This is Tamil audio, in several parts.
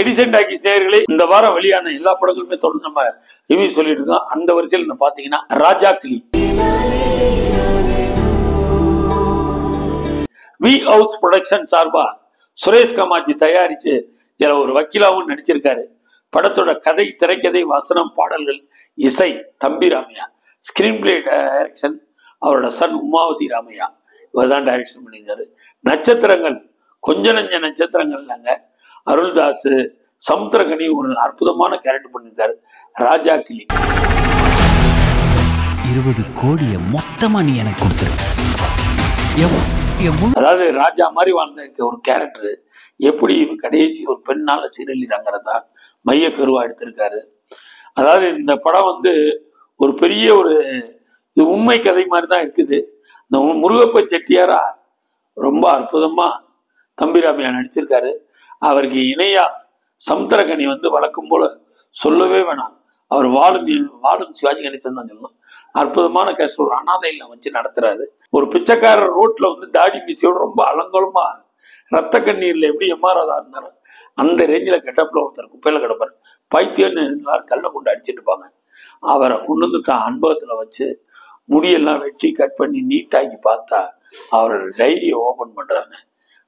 எடிசன் டாக்கீஸ் நேயர்களே, இந்த வாரம் வெளியான எல்லா படங்களுமே தொடர்ந்து நம்ம ரிவ்யூ சொல்லிட்டு இருக்கோம். அந்த வரிசையில் பாத்தீங்கன்னா ராஜா கிளி வி ஹவுஸ் புரொடக்ஷன் சார்பா சுரேஷ் கமாஜி தயாரிச்சு இதுல ஒரு வக்கீலாவும் நடிச்சிருக்காரு. படத்தோட கதை, திரைக்கதை, வசனம், பாடல்கள், இசை தம்பி ராமையா, ஸ்கிரீன் பிளே டைரக்ஷன் அவரோட சன் உமாவதி ராமையா, இவர் தான் டைரக்ஷன் பண்ணியிருக்காரு. நட்சத்திரங்கள் கொஞ்ச நஞ்ச நட்சத்திரங்கள் இல்லைங்க. அருள்தாஸ், சமுத்திரகனி ஒரு அற்புதமான கேரக்டர் பண்ணியிருக்காரு. ராஜா கிளி 20 கோடியை மொத்தமா நீ எனக்கு கொடுத்துரு. அதாவது ராஜா மாதிரி வாழ்ந்த ஒரு கேரக்டர் எப்படி கடைசி ஒரு பெண்ணால சீரழிறாங்கிறதா மைய கருவா எடுத்திருக்காரு. அதாவது இந்த படம் ஒரு பெரிய ஒரு உண்மை கதை மாதிரி தான் இருக்குது. இந்த முருகப்ப செட்டியாரா ரொம்ப அற்புதமா தம்பிராமையா நடிச்சிருக்காரு. அவருக்கு இணையா சமுத்திரகனி வழக்கம் போல சொல்லவே வேணாம். அவர் வாழும் சிவாஜி கணேசன் தான் சொல்லணும். அற்புதமான கேஸ்ட், ஒரு அனாதை இல்லம் வச்சு நடத்துறாரு. ஒரு பிச்சைக்காரர் ரோட்ல தாடி மீசியோட ரொம்ப அலங்கோலமா ரத்த கண்ணீர்ல எப்படி எம்ஆர்ஆதா இருந்தாரு அந்த ரேஞ்சில கெட்டப்ல ஒருத்தர் குப்பையில கிடப்பாரு. பைத்தியன்னு எல்லாரும் கல்ல கொண்டு அடிச்சுட்டு இருப்பாங்க. அவரை கொண்டு தான் அனுபவத்துல வச்சு முடியெல்லாம் வெட்டி கட் பண்ணி நீட்டாக்கி பார்த்தா அவரோட டைரியை ஓபன் பண்றாங்க.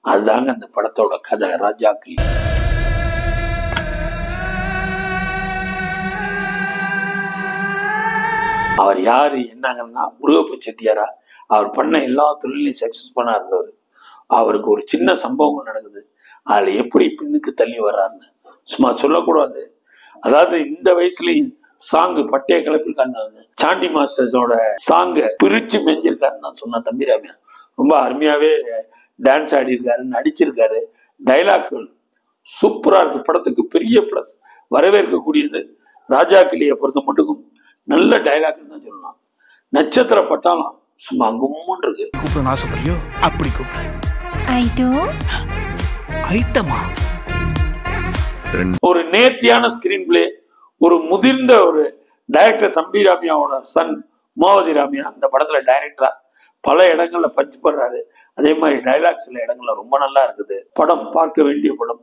அதுதாங்க அந்த படத்தோட கதை. ராஜா கிளி அவர் யாரு என்னங்கன்னா முருகப்ப செட்டியாரா. அவர் பண்ண எல்லா தொழிலையும் சக்சஸ் பண்ணா இருந்தவர். அவருக்கு ஒரு சின்ன சம்பவம் நடக்குது. அதுல எப்படி பின்னுக்கு தள்ளி வர்றாருன்னு சும்மா சொல்லக்கூடாது. அதாவது இந்த வயசுலயும் சாங்கு பட்டைய கிளப்பிருக்காங்க. சாண்டி மாஸ்டர்ஸோட சாங்க பிரிச்சு மெஞ்சிருக்காருன்னு நான் சொன்னேன். தம்பிராமையா ரொம்ப அருமையாவே டான்ஸ் ஆடி இருக்காரு, நடிச்சிருக்காரு. டைலாக்கள் சூப்பரா இருக்கு. படத்துக்கு பெரிய பிளஸ் வரவேற்கக்கூடியது. ராஜா கிளியை பொறுத்த மட்டுக்கும் நல்ல டைலாக் தான் சொல்லலாம். நட்சத்திர பட்டாளம் சும்மா கும்முன்னு இருக்கு. கூப்பிட ஆசைப்படியோ அப்படி கூப்பிடு. ஒரு நேர்த்தியான ஸ்கிரீன் பிளே, ஒரு முதிர்ந்த ஒரு டைரக்டர் தம்பி ராமையாவோட சன் உமாவதி ராமையா அந்த படத்துல டைரக்டரா பல இடங்கள்ல பஞ்சு பண்றாரு. அதே மாதிரி டைலாக் சில இடங்கள்ல ரொம்ப நல்லா இருக்குது. படம் பார்க்க வேண்டிய படம்.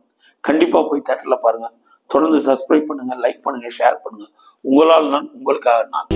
கண்டிப்பா போய் தியேட்டர்ல பாருங்க. தொடர்ந்து சப்ஸ்கிரைப் பண்ணுங்க, லைக் பண்ணுங்க, ஷேர் பண்ணுங்க. உங்களால் நான், உங்களுக்காக நான்.